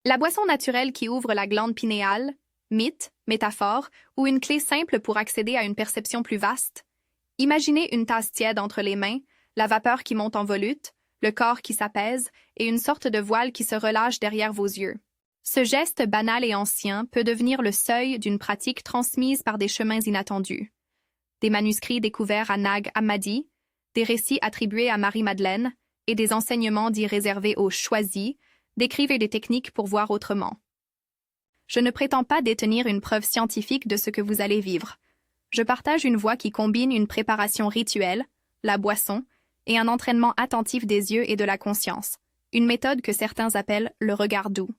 La boisson naturelle qui ouvre la glande pinéale, mythe, métaphore, ou une clé simple pour accéder à une perception plus vaste. Imaginez une tasse tiède entre les mains, la vapeur qui monte en volute, le corps qui s'apaise et une sorte de voile qui se relâche derrière vos yeux. Ce geste banal et ancien peut devenir le seuil d'une pratique transmise par des chemins inattendus. Des manuscrits découverts à Nag Hammadi, des récits attribués à Marie-Madeleine et des enseignements dits réservés aux choisis décrivent des techniques pour voir autrement. Je ne prétends pas détenir une preuve scientifique de ce que vous allez vivre. Je partage une voie qui combine une préparation rituelle, la boisson, et un entraînement attentif des yeux et de la conscience, une méthode que certains appellent le regard doux.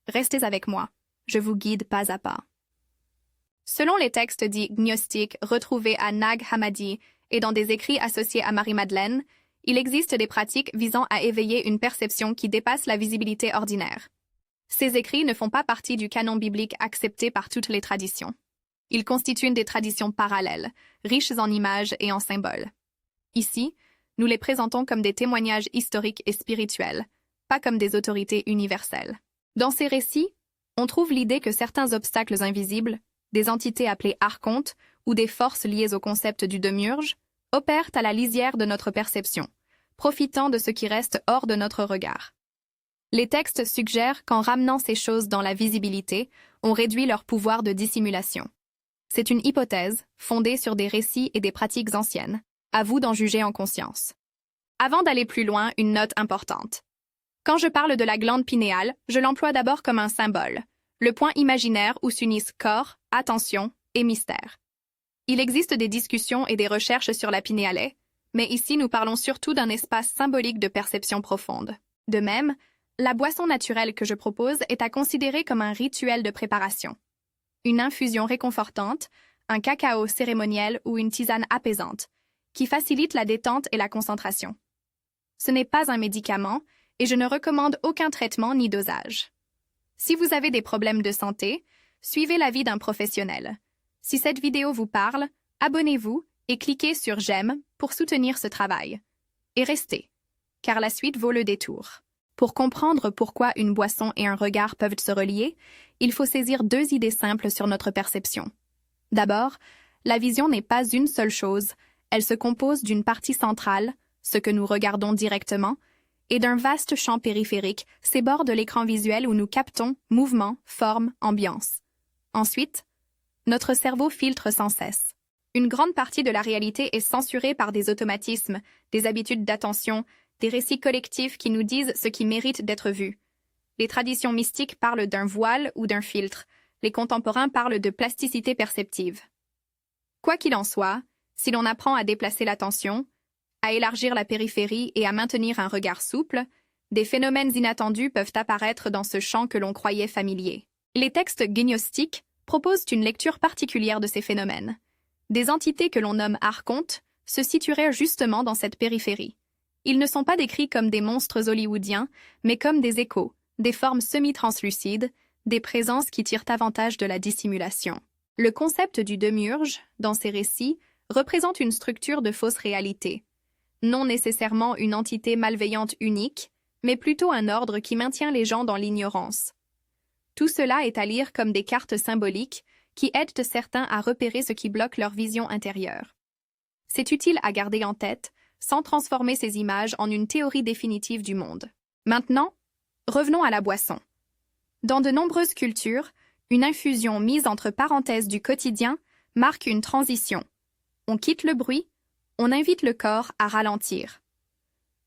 Restez avec moi, je vous guide pas à pas. Selon les textes dits gnostiques retrouvés à Nag Hammadi et dans des écrits associés à Marie-Madeleine, il existe des pratiques visant à éveiller une perception qui dépasse la visibilité ordinaire. Ces écrits ne font pas partie du canon biblique accepté par toutes les traditions. Ils constituent des traditions parallèles, riches en images et en symboles. Ici, nous les présentons comme des témoignages historiques et spirituels, pas comme des autorités universelles. Dans ces récits, on trouve l'idée que certains obstacles invisibles, des entités appelées archontes ou des forces liées au concept du démiurge, opèrent à la lisière de notre perception, profitant de ce qui reste hors de notre regard. Les textes suggèrent qu'en ramenant ces choses dans la visibilité, on réduit leur pouvoir de dissimulation. C'est une hypothèse, fondée sur des récits et des pratiques anciennes. À vous d'en juger en conscience. Avant d'aller plus loin, une note importante. Quand je parle de la glande pinéale, je l'emploie d'abord comme un symbole, le point imaginaire où s'unissent corps, attention et mystère. Il existe des discussions et des recherches sur la pinéale, mais ici nous parlons surtout d'un espace symbolique de perception profonde. De même, la boisson naturelle que je propose est à considérer comme un rituel de préparation. Une infusion réconfortante, un cacao cérémoniel ou une tisane apaisante, qui facilite la détente et la concentration. Ce n'est pas un médicament et je ne recommande aucun traitement ni dosage. Si vous avez des problèmes de santé, suivez l'avis d'un professionnel. Si cette vidéo vous parle, abonnez-vous et cliquez sur j'aime pour soutenir ce travail. Et restez, car la suite vaut le détour. Pour comprendre pourquoi une boisson et un regard peuvent se relier, il faut saisir deux idées simples sur notre perception. D'abord, la vision n'est pas une seule chose, elle se compose d'une partie centrale, ce que nous regardons directement, et d'un vaste champ périphérique, ces bords de l'écran visuel où nous captons mouvement, forme, ambiance. Ensuite, notre cerveau filtre sans cesse. Une grande partie de la réalité est censurée par des automatismes, des habitudes d'attention, des récits collectifs qui nous disent ce qui mérite d'être vu. Les traditions mystiques parlent d'un voile ou d'un filtre, les contemporains parlent de plasticité perceptive. Quoi qu'il en soit, si l'on apprend à déplacer l'attention, à élargir la périphérie et à maintenir un regard souple, des phénomènes inattendus peuvent apparaître dans ce champ que l'on croyait familier. Les textes gnostiques proposent une lecture particulière de ces phénomènes. Des entités que l'on nomme archontes se situeraient justement dans cette périphérie. Ils ne sont pas décrits comme des monstres hollywoodiens, mais comme des échos, des formes semi-translucides, des présences qui tirent avantage de la dissimulation. Le concept du démiurge, dans ces récits, représente une structure de fausse réalité. Non nécessairement une entité malveillante unique, mais plutôt un ordre qui maintient les gens dans l'ignorance. Tout cela est à lire comme des cartes symboliques qui aident certains à repérer ce qui bloque leur vision intérieure. C'est utile à garder en tête, sans transformer ces images en une théorie définitive du monde. Maintenant, revenons à la boisson. Dans de nombreuses cultures, une infusion mise entre parenthèses du quotidien marque une transition. On quitte le bruit, on invite le corps à ralentir.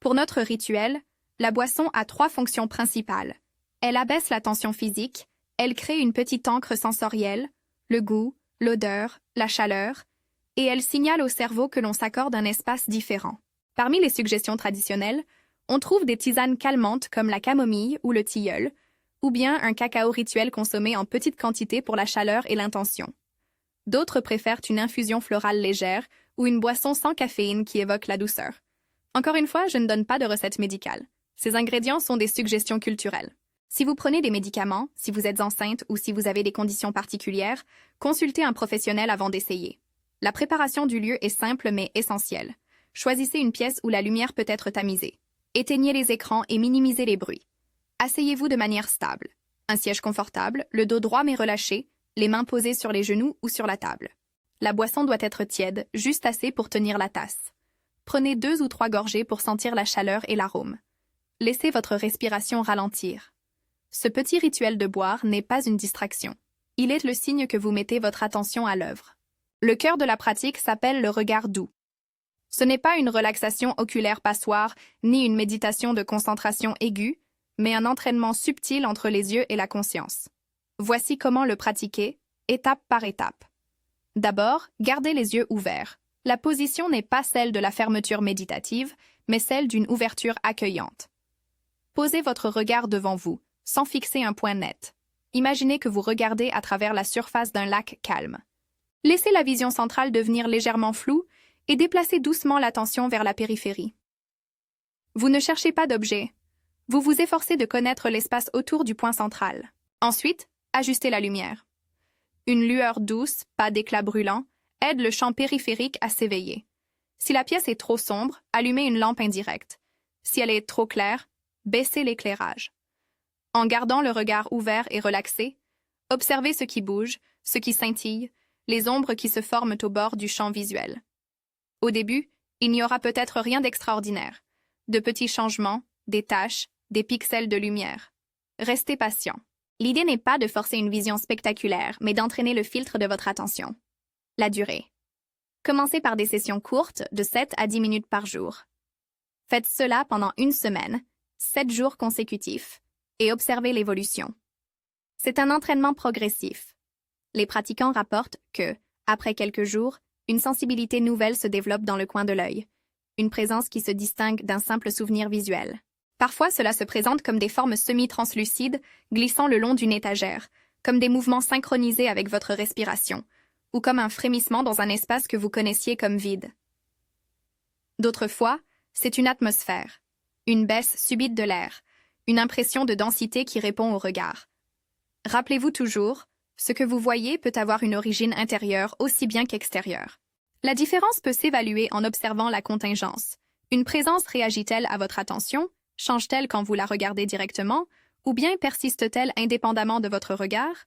Pour notre rituel, la boisson a trois fonctions principales. Elle abaisse la tension physique, elle crée une petite encre sensorielle, le goût, l'odeur, la chaleur, et elle signale au cerveau que l'on s'accorde un espace différent. Parmi les suggestions traditionnelles, on trouve des tisanes calmantes comme la camomille ou le tilleul, ou bien un cacao rituel consommé en petite quantité pour la chaleur et l'intention. D'autres préfèrent une infusion florale légère ou une boisson sans caféine qui évoque la douceur. Encore une fois, je ne donne pas de recette médicale. Ces ingrédients sont des suggestions culturelles. Si vous prenez des médicaments, si vous êtes enceinte ou si vous avez des conditions particulières, consultez un professionnel avant d'essayer. La préparation du lieu est simple mais essentielle. Choisissez une pièce où la lumière peut être tamisée. Éteignez les écrans et minimisez les bruits. Asseyez-vous de manière stable. Un siège confortable, le dos droit mais relâché, les mains posées sur les genoux ou sur la table. La boisson doit être tiède, juste assez pour tenir la tasse. Prenez 2 ou 3 gorgées pour sentir la chaleur et l'arôme. Laissez votre respiration ralentir. Ce petit rituel de boire n'est pas une distraction. Il est le signe que vous mettez votre attention à l'œuvre. Le cœur de la pratique s'appelle le regard doux. Ce n'est pas une relaxation oculaire passoire, ni une méditation de concentration aiguë, mais un entraînement subtil entre les yeux et la conscience. Voici comment le pratiquer, étape par étape. D'abord, gardez les yeux ouverts. La position n'est pas celle de la fermeture méditative, mais celle d'une ouverture accueillante. Posez votre regard devant vous, sans fixer un point net. Imaginez que vous regardez à travers la surface d'un lac calme. Laissez la vision centrale devenir légèrement floue et déplacez doucement l'attention vers la périphérie. Vous ne cherchez pas d'objet. Vous vous efforcez de connaître l'espace autour du point central. Ensuite, ajustez la lumière. Une lueur douce, pas d'éclat brûlant, aide le champ périphérique à s'éveiller. Si la pièce est trop sombre, allumez une lampe indirecte. Si elle est trop claire, baissez l'éclairage. En gardant le regard ouvert et relaxé, observez ce qui bouge, ce qui scintille, les ombres qui se forment au bord du champ visuel. Au début, il n'y aura peut-être rien d'extraordinaire. De petits changements, des taches, des pixels de lumière. Restez patient. L'idée n'est pas de forcer une vision spectaculaire, mais d'entraîner le filtre de votre attention. La durée. Commencez par des sessions courtes de 7 à 10 minutes par jour. Faites cela pendant une semaine, 7 jours consécutifs, et observez l'évolution. C'est un entraînement progressif. Les pratiquants rapportent que, après quelques jours, une sensibilité nouvelle se développe dans le coin de l'œil, une présence qui se distingue d'un simple souvenir visuel. Parfois, cela se présente comme des formes semi-translucides glissant le long d'une étagère, comme des mouvements synchronisés avec votre respiration, ou comme un frémissement dans un espace que vous connaissiez comme vide. D'autres fois, c'est une atmosphère, une baisse subite de l'air, une impression de densité qui répond au regard. Rappelez-vous toujours, ce que vous voyez peut avoir une origine intérieure aussi bien qu'extérieure. La différence peut s'évaluer en observant la contingence. Une présence réagit-elle à votre attention? Change-t-elle quand vous la regardez directement? Ou bien persiste-t-elle indépendamment de votre regard?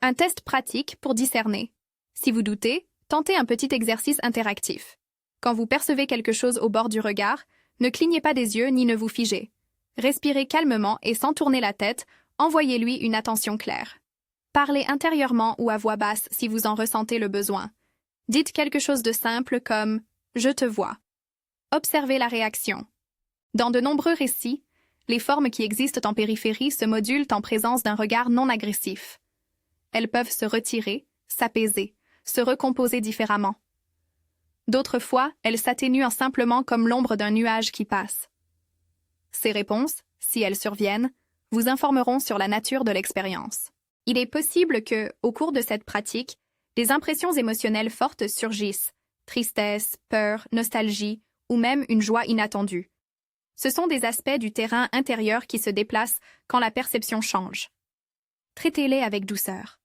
Un test pratique pour discerner. Si vous doutez, tentez un petit exercice interactif. Quand vous percevez quelque chose au bord du regard, ne clignez pas des yeux ni ne vous figez. Respirez calmement et sans tourner la tête, envoyez-lui une attention claire. Parlez intérieurement ou à voix basse si vous en ressentez le besoin. Dites quelque chose de simple comme « Je te vois ». Observez la réaction. Dans de nombreux récits, les formes qui existent en périphérie se modulent en présence d'un regard non agressif. Elles peuvent se retirer, s'apaiser, se recomposer différemment. D'autres fois, elles s'atténuent simplement comme l'ombre d'un nuage qui passe. Ces réponses, si elles surviennent, vous informeront sur la nature de l'expérience. Il est possible que, au cours de cette pratique, des impressions émotionnelles fortes surgissent, tristesse, peur, nostalgie ou même une joie inattendue. Ce sont des aspects du terrain intérieur qui se déplacent quand la perception change. Traitez-les avec douceur.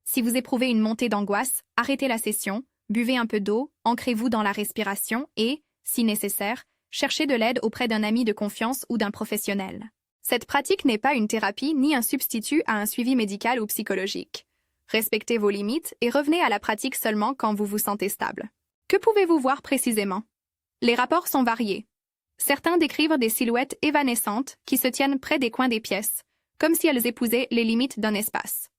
Si vous éprouvez une montée d'angoisse, arrêtez la session, buvez un peu d'eau, ancrez-vous dans la respiration et, si nécessaire, cherchez de l'aide auprès d'un ami de confiance ou d'un professionnel. Cette pratique n'est pas une thérapie ni un substitut à un suivi médical ou psychologique. Respectez vos limites et revenez à la pratique seulement quand vous vous sentez stable. Que pouvez-vous voir précisément? Les rapports sont variés. Certains décrivent des silhouettes évanescentes qui se tiennent près des coins des pièces, comme si elles épousaient les limites d'un espace.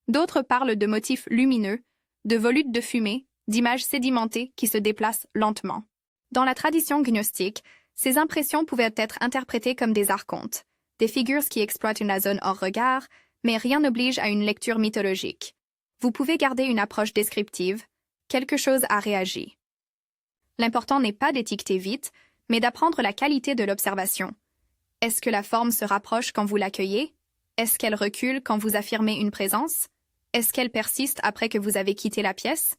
D'autres parlent de motifs lumineux, de volutes de fumée, d'images sédimentées qui se déplacent lentement. Dans la tradition gnostique, ces impressions pouvaient être interprétées comme des archontes, des figures qui exploitent une zone hors regard, mais rien n'oblige à une lecture mythologique. Vous pouvez garder une approche descriptive, quelque chose a réagi. L'important n'est pas d'étiqueter vite, mais d'apprendre la qualité de l'observation. Est-ce que la forme se rapproche quand vous l'accueillez? Est-ce qu'elle recule quand vous affirmez une présence? Est-ce qu'elle persiste après que vous avez quitté la pièce?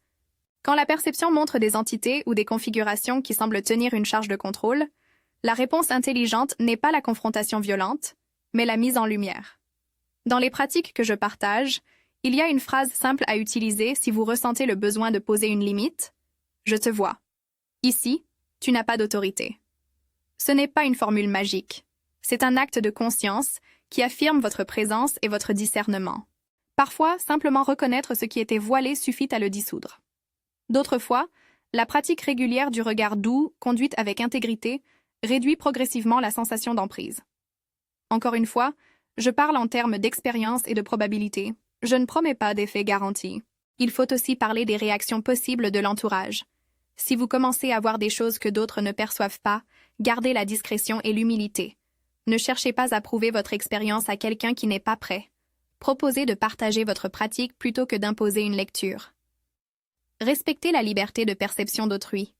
Quand la perception montre des entités ou des configurations qui semblent tenir une charge de contrôle, la réponse intelligente n'est pas la confrontation violente, mais la mise en lumière. Dans les pratiques que je partage, il y a une phrase simple à utiliser si vous ressentez le besoin de poser une limite. Je te vois. Ici, tu n'as pas d'autorité. Ce n'est pas une formule magique. C'est un acte de conscience qui affirment votre présence et votre discernement. Parfois, simplement reconnaître ce qui était voilé suffit à le dissoudre. D'autres fois, la pratique régulière du regard doux, conduite avec intégrité, réduit progressivement la sensation d'emprise. Encore une fois, je parle en termes d'expérience et de probabilité. Je ne promets pas d'effet garanti. Il faut aussi parler des réactions possibles de l'entourage. Si vous commencez à voir des choses que d'autres ne perçoivent pas, gardez la discrétion et l'humilité. Ne cherchez pas à prouver votre expérience à quelqu'un qui n'est pas prêt. Proposez de partager votre pratique plutôt que d'imposer une lecture. Respectez la liberté de perception d'autrui.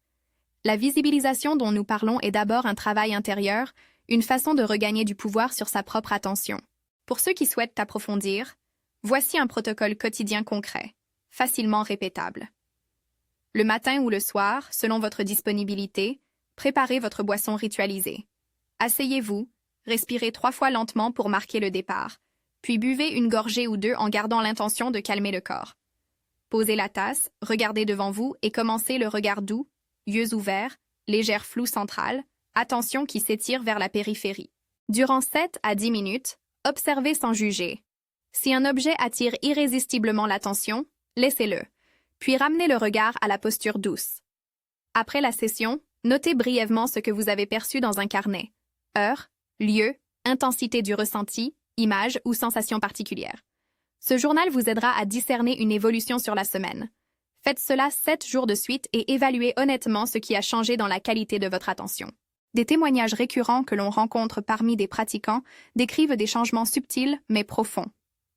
La visibilisation dont nous parlons est d'abord un travail intérieur, une façon de regagner du pouvoir sur sa propre attention. Pour ceux qui souhaitent approfondir, voici un protocole quotidien concret, facilement répétable. Le matin ou le soir, selon votre disponibilité, préparez votre boisson ritualisée. Asseyez-vous, respirez 3 fois lentement pour marquer le départ, puis buvez une gorgée ou 2 en gardant l'intention de calmer le corps. Posez la tasse, regardez devant vous et commencez le regard doux, yeux ouverts, légère floue centrale, attention qui s'étire vers la périphérie. Durant 7 à 10 minutes, observez sans juger. Si un objet attire irrésistiblement l'attention, laissez-le, puis ramenez le regard à la posture douce. Après la session, notez brièvement ce que vous avez perçu dans un carnet. Heure, lieu, intensité du ressenti, image ou sensation particulière. Ce journal vous aidera à discerner une évolution sur la semaine. Faites cela 7 jours de suite et évaluez honnêtement ce qui a changé dans la qualité de votre attention. Des témoignages récurrents que l'on rencontre parmi des pratiquants décrivent des changements subtils mais profonds.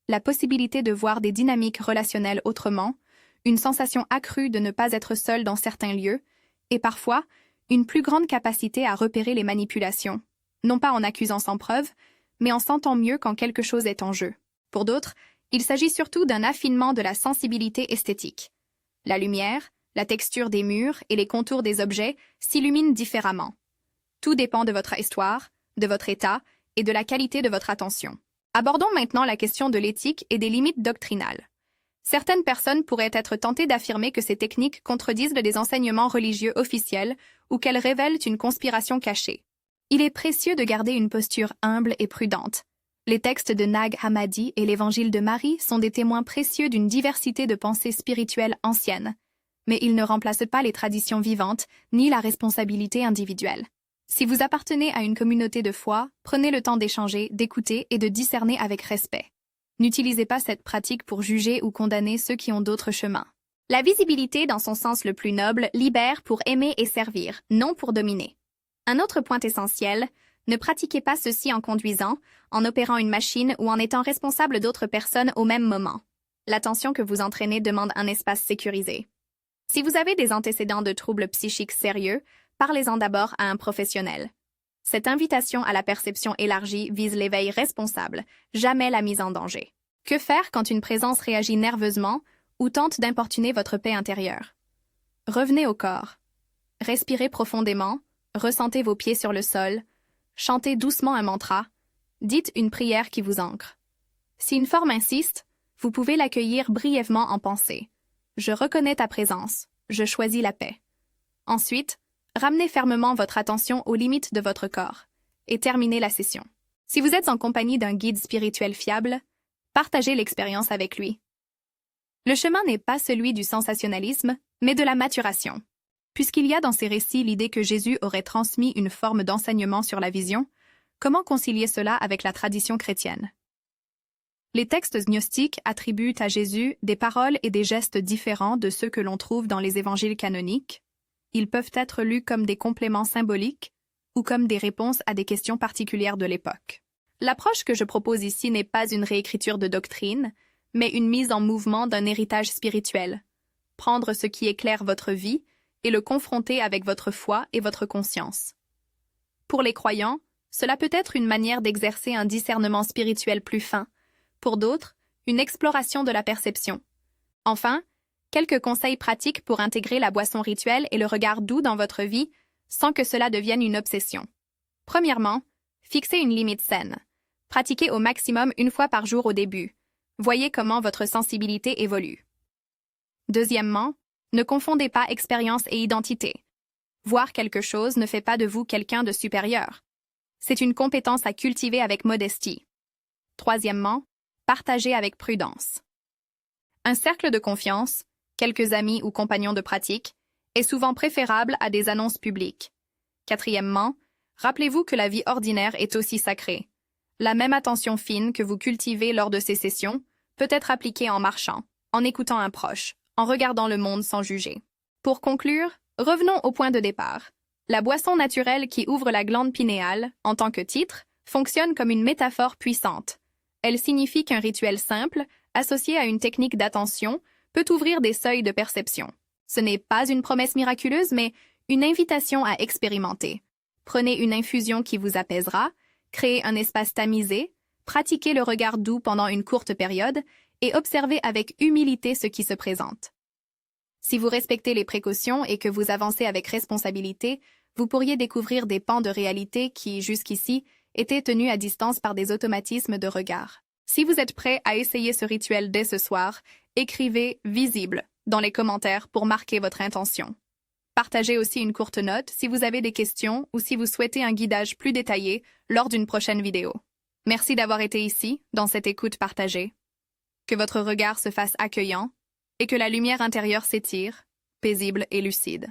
La possibilité de voir des dynamiques relationnelles autrement, une sensation accrue de ne pas être seul dans certains lieux, et parfois, une plus grande capacité à repérer les manipulations, non pas en accusant sans preuve, mais en sentant mieux quand quelque chose est en jeu. Pour d'autres, il s'agit surtout d'un affinement de la sensibilité esthétique. La lumière, la texture des murs et les contours des objets s'illuminent différemment. Tout dépend de votre histoire, de votre état et de la qualité de votre attention. Abordons maintenant la question de l'éthique et des limites doctrinales. Certaines personnes pourraient être tentées d'affirmer que ces techniques contredisent des enseignements religieux officiels ou qu'elles révèlent une conspiration cachée. Il est précieux de garder une posture humble et prudente. Les textes de Nag Hammadi et l'Évangile de Marie sont des témoins précieux d'une diversité de pensées spirituelles anciennes, mais ils ne remplacent pas les traditions vivantes ni la responsabilité individuelle. Si vous appartenez à une communauté de foi, prenez le temps d'échanger, d'écouter et de discerner avec respect. N'utilisez pas cette pratique pour juger ou condamner ceux qui ont d'autres chemins. La visibilité, dans son sens le plus noble, libère pour aimer et servir, non pour dominer. Un autre point essentiel, ne pratiquez pas ceci en conduisant, en opérant une machine ou en étant responsable d'autres personnes au même moment. L'attention que vous entraînez demande un espace sécurisé. Si vous avez des antécédents de troubles psychiques sérieux, parlez-en d'abord à un professionnel. Cette invitation à la perception élargie vise l'éveil responsable, jamais la mise en danger. Que faire quand une présence réagit nerveusement ou tente d'importuner votre paix intérieure? Revenez au corps. Respirez profondément, ressentez vos pieds sur le sol, chantez doucement un mantra, dites une prière qui vous ancre. Si une forme insiste, vous pouvez l'accueillir brièvement en pensée. Je reconnais ta présence, je choisis la paix. Ensuite, ramenez fermement votre attention aux limites de votre corps et terminez la session. Si vous êtes en compagnie d'un guide spirituel fiable, partagez l'expérience avec lui. Le chemin n'est pas celui du sensationnalisme, mais de la maturation. Puisqu'il y a dans ces récits l'idée que Jésus aurait transmis une forme d'enseignement sur la vision, comment concilier cela avec la tradition chrétienne? Les textes gnostiques attribuent à Jésus des paroles et des gestes différents de ceux que l'on trouve dans les évangiles canoniques. Ils peuvent être lus comme des compléments symboliques ou comme des réponses à des questions particulières de l'époque. L'approche que je propose ici n'est pas une réécriture de doctrine, mais une mise en mouvement d'un héritage spirituel. Prendre ce qui éclaire votre vie et le confronter avec votre foi et votre conscience. Pour les croyants, cela peut être une manière d'exercer un discernement spirituel plus fin. Pour d'autres, une exploration de la perception. Enfin, quelques conseils pratiques pour intégrer la boisson rituelle et le regard doux dans votre vie sans que cela devienne une obsession. Premièrement, fixez une limite saine. Pratiquez au maximum 1 fois par jour au début. Voyez comment votre sensibilité évolue. Deuxièmement, ne confondez pas expérience et identité. Voir quelque chose ne fait pas de vous quelqu'un de supérieur. C'est une compétence à cultiver avec modestie. Troisièmement, partagez avec prudence. Un cercle de confiance, quelques amis ou compagnons de pratique, est souvent préférable à des annonces publiques. Quatrièmement, rappelez-vous que la vie ordinaire est aussi sacrée. La même attention fine que vous cultivez lors de ces sessions peut être appliquée en marchant, en écoutant un proche, en regardant le monde sans juger. Pour conclure, revenons au point de départ. La boisson naturelle qui ouvre la glande pinéale, en tant que titre, fonctionne comme une métaphore puissante. Elle signifie qu'un rituel simple, associé à une technique d'attention, peut ouvrir des seuils de perception. Ce n'est pas une promesse miraculeuse, mais une invitation à expérimenter. Prenez une infusion qui vous apaisera, créez un espace tamisé, pratiquez le regard doux pendant une courte période et observez avec humilité ce qui se présente. Si vous respectez les précautions et que vous avancez avec responsabilité, vous pourriez découvrir des pans de réalité qui, jusqu'ici, étaient tenus à distance par des automatismes de regard. Si vous êtes prêt à essayer ce rituel dès ce soir, écrivez « visible » dans les commentaires pour marquer votre intention. Partagez aussi une courte note si vous avez des questions ou si vous souhaitez un guidage plus détaillé lors d'une prochaine vidéo. Merci d'avoir été ici, dans cette écoute partagée. Que votre regard se fasse accueillant et que la lumière intérieure s'étire, paisible et lucide.